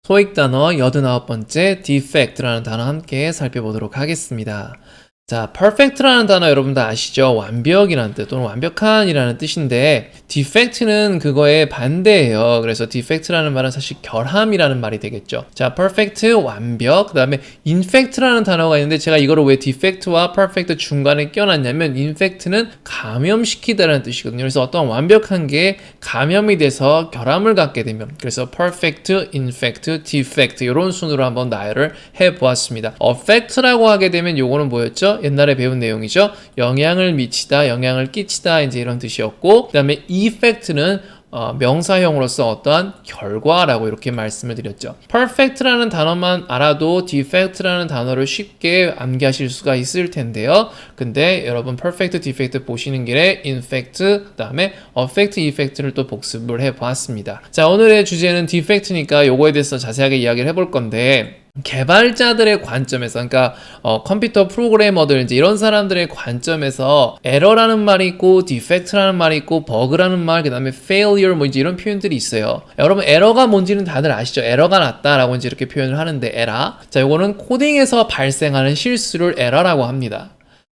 토익 단어 89번째 defect라는 단어 함께 살펴보도록 하겠습니다. 자, perfect라는 단어 여러분 다 아시죠? 완벽이라는 뜻 또는 완벽한이라는 뜻인데 defect는 그거의 반대예요. 그래서 defect라는 말은 사실 결함이라는 말이 되겠죠. 자, perfect 완벽, 그 다음에 infect라는 단어가 있는데 제가 이거를 왜 defect와 perfect 중간에 껴놨냐면 infect는 감염시키다라는 뜻이거든요. 그래서 어떤 완벽한 게 감염이 돼서 결함을 갖게 되면 그래서 perfect, infect, defect 이런 순으로 한번 나열을 해보았습니다. affect라고 하게 되면 요거는 뭐였죠? 옛날에 배운 내용이죠. 영향을 미치다, 영향을 끼치다 이제 이런 뜻이었고 그 다음에 effect는 명사형으로서 어떠한 결과라고 이렇게 말씀을 드렸죠. perfect라는 단어만 알아도 defect라는 단어를 쉽게 암기하실 수가 있을 텐데요. 근데 여러분 perfect, defect 보시는 길에 infect, 그 다음에 affect, effect를 또 복습을 해보았습니다. 자, 오늘의 주제는 defect니까 요거에 대해서 자세하게 이야기를 해볼 건데 개발자들의 관점에서 그러니까 컴퓨터 프로그래머들 이제 이런 사람들의 관점에서 에러라는 말이 있고 defect라는 말이 있고 버그라는 말 그다음에 failure 뭐 이제 이런 표현들이 있어요. 여러분 에러가 뭔지는 다들 아시죠? 에러가 났다라고 이제 이렇게 표현을 하는데 에러. 자, 요거는 코딩에서 발생하는 실수를 에러라고 합니다.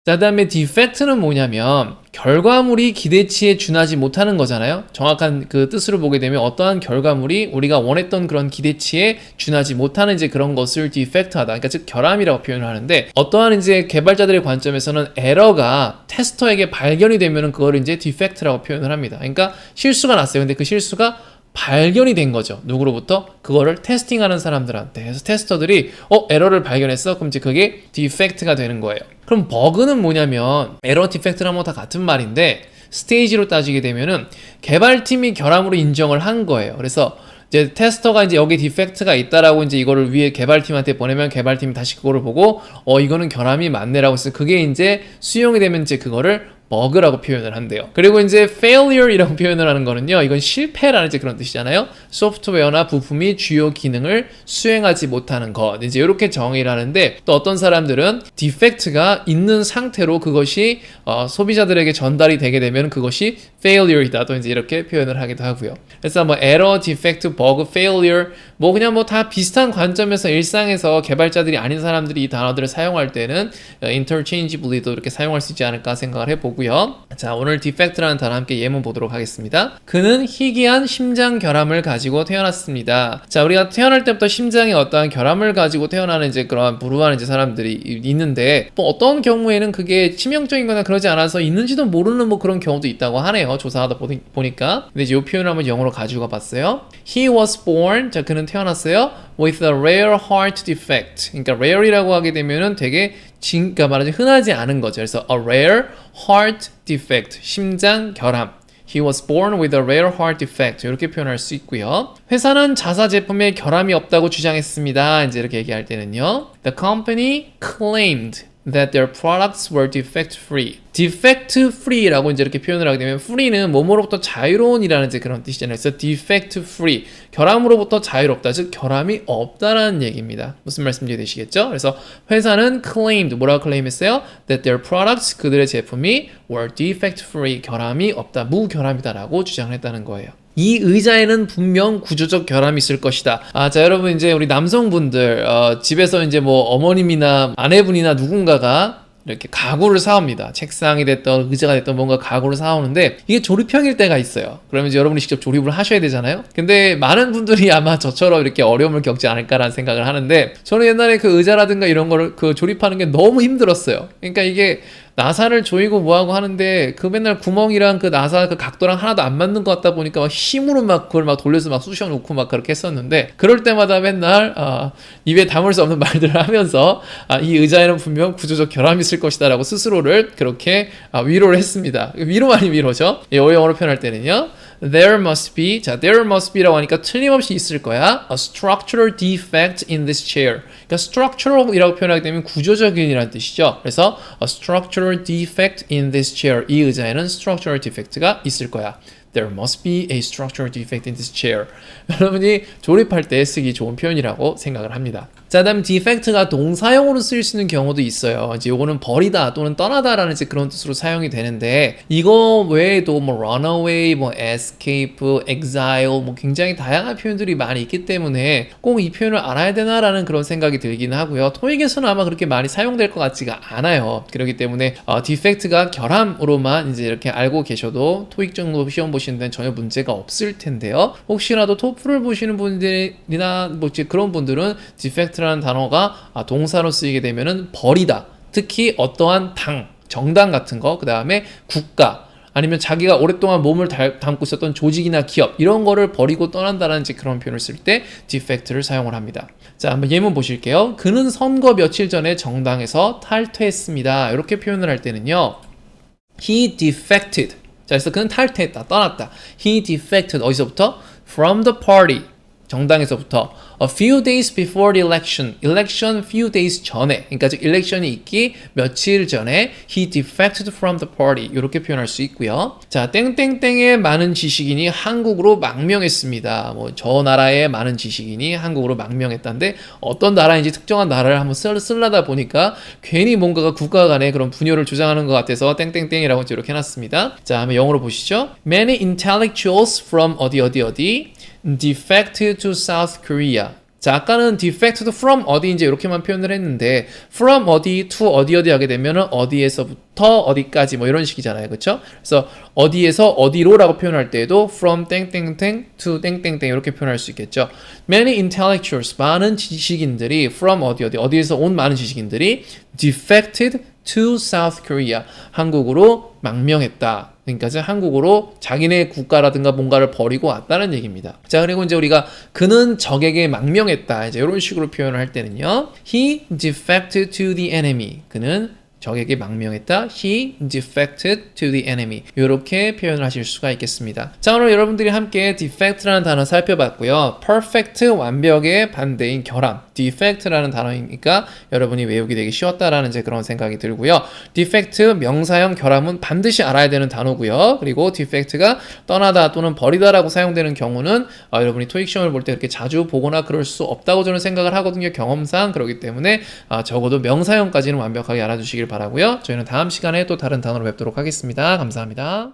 자, 그다음에 defect는 뭐냐면 결과물이 기대치에 준하지 못하는 거잖아요. 정확한 그 뜻으로 보게 되면 어떠한 결과물이 우리가 원했던 그런 기대치에 준하지 못하는 이제 그런 것을 defect하다. 그러니까 즉 결함이라고 표현을 하는데 어떠한 이제 개발자들의 관점에서는 에러가 테스터에게 발견이 되면은 그걸 이제 defect라고 표현을 합니다. 그러니까 실수가 났어요. 근데 그 실수가 발견이 된 거죠. 누구로부터? 그거를 테스팅하는 사람들한테. 그래서 테스터들이 에러를 발견했어? 그럼 이제 그게 디펙트가 되는 거예요. 그럼 버그는 뭐냐면 에러, 디펙트랑 뭐 다 같은 말인데 스테이지로 따지게 되면은 개발팀이 결함으로 인정을 한 거예요. 그래서 이제 테스터가 이제 여기 디펙트가 있다라고 이제 이거를 위에 개발팀한테 보내면 개발팀이 다시 그거를 보고 이거는 결함이 맞네라고 해서 그게 이제 수용이 되면 이제 그거를 버그라고 표현을 한대요. 그리고 이제 failure이라고 표현을 하는 거는요. 이건 실패라는 이제 그런 뜻이잖아요. 소프트웨어나 부품이 주요 기능을 수행하지 못하는 것. 이제 이렇게 정의를 하는데 또 어떤 사람들은 defect가 있는 상태로 그것이 소비자들에게 전달이 되게 되면 그것이 failure이다. 또 이제 이렇게 표현을 하기도 하고요. 그래서 뭐 error, defect, bug, failure 뭐 그냥 뭐 다 비슷한 관점에서 일상에서 개발자들이 아닌 사람들이 이 단어들을 사용할 때는 interchangeably도 이렇게 사용할 수 있지 않을까 생각을 해보고요. 자, 오늘 defect라는 단어 함께 예문 보도록 하겠습니다. 그는 희귀한 심장 결함을 가지고 태어났습니다. 자, 우리가 태어날 때부터 심장에 어떠한 결함을 가지고 태어나는 이제 그런 불우한 이제 사람들이 있는데 또 어떤 경우에는 그게 치명적인 거나 그러지 않아서 있는지도 모르는 뭐 그런 경우도 있다고 하네요. 조사하다 보니까. 근데 이제 이 표현을 한번 영어로 가지고 봤어요. He was born. 자, 그는 태어났어요. With a rare heart defect. 그러니까 rare이라고 하게 되면은 되게 그러니까 말하자면 흔하지 않은 거죠. 그래서 a rare heart defect. 심장 결함. He was born with a rare heart defect. 이렇게 표현할 수 있고요. 회사는 자사 제품에 결함이 없다고 주장했습니다. 이제 이렇게 얘기할 때는요. The company claimed that their products were defect free. defect free라고 이제 이렇게 표현을 하게 되면 free는 뭐뭐로부터 자유로운이라는 이제 그런 뜻이잖아요. 그래서 defect free. 결함으로부터 자유롭다. 즉 결함이 없다라는 얘기입니다. 무슨 말씀인지 되시겠죠? 그래서 회사는 claimed 뭐라고 claim했어요? That their products 그들의 제품이 were defect free. 결함이 없다. 무결함이다라고 주장을 했다는 거예요. 이 의자에는 분명 구조적 결함이 있을 것이다. 자, 여러분 이제 우리 남성분들 집에서 이제 뭐 어머님이나 아내분이나 누군가가 이렇게 가구를 사옵니다. 책상이 됐던 의자가 됐던 뭔가 가구를 사오는데 이게 조립형일 때가 있어요. 그러면 이제 여러분이 직접 조립을 하셔야 되잖아요. 근데 많은 분들이 아마 저처럼 이렇게 어려움을 겪지 않을까라는 생각을 하는데 저는 옛날에 그 의자라든가 이런 거를 그 조립하는 게 너무 힘들었어요. 그러니까 이게 나사를 조이고 뭐하고 하는데 그 맨날 구멍이랑 그 나사 그 각도랑 하나도 안 맞는 것 같다 보니까 막 힘으로 막 그걸 막 돌려서 막 쑤셔 놓고 막 그렇게 했었는데 그럴 때마다 맨날 입에 담을 수 없는 말들을 하면서 이 의자에는 분명 구조적 결함이 있을 것이다 라고 스스로를 그렇게 위로를 했습니다. 위로 많이 위로죠. 영어로 표현할 때는요. There must be, 자, there must be라고 하니까 틀림없이 있을 거야. A structural defect in this chair. 그러니까 structural이라고 표현하게 되면 구조적인이라는 뜻이죠. 그래서 a structural defect in this chair. 이 의자에는 structural defect가 있을 거야. There must be a structural defect in this chair. 여러분이 조립할 때 쓰기 좋은 표현이라고 생각을 합니다. 자, 그다음에 defect가 동사형으로 쓰일 수 있는 경우도 있어요. 이제 요거는 버리다 또는 떠나다라는 이제 그런 뜻으로 사용이 되는데 이거 외에도 뭐 runaway, 뭐 escape, exile 뭐 굉장히 다양한 표현들이 많이 있기 때문에 꼭 이 표현을 알아야 되나라는 그런 생각이 들긴 하고요. 토익에서는 아마 그렇게 많이 사용될 것 같지가 않아요. 그렇기 때문에 defect가 결함으로만 이제 이렇게 알고 계셔도 토익 정도 시험 보시는 데는 전혀 문제가 없을 텐데요. 혹시라도 토플을 보시는 분들이나 뭐 이제 그런 분들은 defect라는 단어가 동사로 쓰이게 되면은 버리다. 특히 어떠한 정당 같은 거, 그 다음에 국가, 아니면 자기가 오랫동안 몸을 담고 있었던 조직이나 기업 이런 거를 버리고 떠난다라는 이제 그런 표현을 쓸 때 defect를 사용을 합니다. 자, 한번 예문 보실게요. 그는 선거 며칠 전에 정당에서 탈퇴했습니다. 이렇게 표현을 할 때는요. He defected. 자, 그래서 그는 탈퇴했다, 떠났다. He defected 어디서부터? From the party. 정당에서부터 a few days before the election few days 전에, 그러니까 즉 일렉션이 있기 며칠 전에 he defected from the party 이렇게 표현할 수 있고요. 자, 땡땡땡의 많은 지식인이 한국으로 망명했습니다. 뭐 저 나라의 많은 지식인이 한국으로 망명했다는데 어떤 나라인지 특정한 나라를 한번 쓰려다 보니까 괜히 뭔가가 국가 간의 그런 분열을 주장하는 것 같아서 땡땡땡이라고 이렇게 해놨습니다. 자, 한번 영어로 보시죠. Many intellectuals from 어디 defected to South Korea. 자, 아까는 defected from 어디 이제 이렇게만 표현을 했는데 from 어디 to 어디 하게 되면은 어디에서부터 어디까지 뭐 이런 식이잖아요. 그렇죠? 그래서 어디에서 어디로라고 표현할 때에도 from 땡땡땡 to 땡땡땡 이렇게 표현할 수 있겠죠. Many intellectuals 많은 지식인들이 from 어디에서 온 많은 지식인들이 defected to South Korea 한국으로 망명했다. 그러니까 한국으로 자기네 국가라든가 뭔가를 버리고 왔다는 얘기입니다. 자, 그리고 이제 우리가 그는 적에게 망명했다. 이제 이런 식으로 표현을 할 때는요. He defected to the enemy. 그는 적에게 망명했다. He defected to the enemy. 이렇게 표현을 하실 수가 있겠습니다. 자, 오늘 여러분들이 함께 defect라는 단어 살펴봤고요. perfect, 완벽의 반대인 결함. defect라는 단어이니까 여러분이 외우기 되게 쉬웠다라는 이제 그런 생각이 들고요. defect, 명사형 결함은 반드시 알아야 되는 단어고요. 그리고 defect가 떠나다 또는 버리다라고 사용되는 경우는 여러분이 토익 시험을 볼 때 그렇게 자주 보거나 그럴 수 없다고 저는 생각을 하거든요. 경험상. 그렇기 때문에 적어도 명사형까지는 완벽하게 알아주시길 바라고요. 저희는 다음 시간에 또 다른 단어로 뵙도록 하겠습니다. 감사합니다.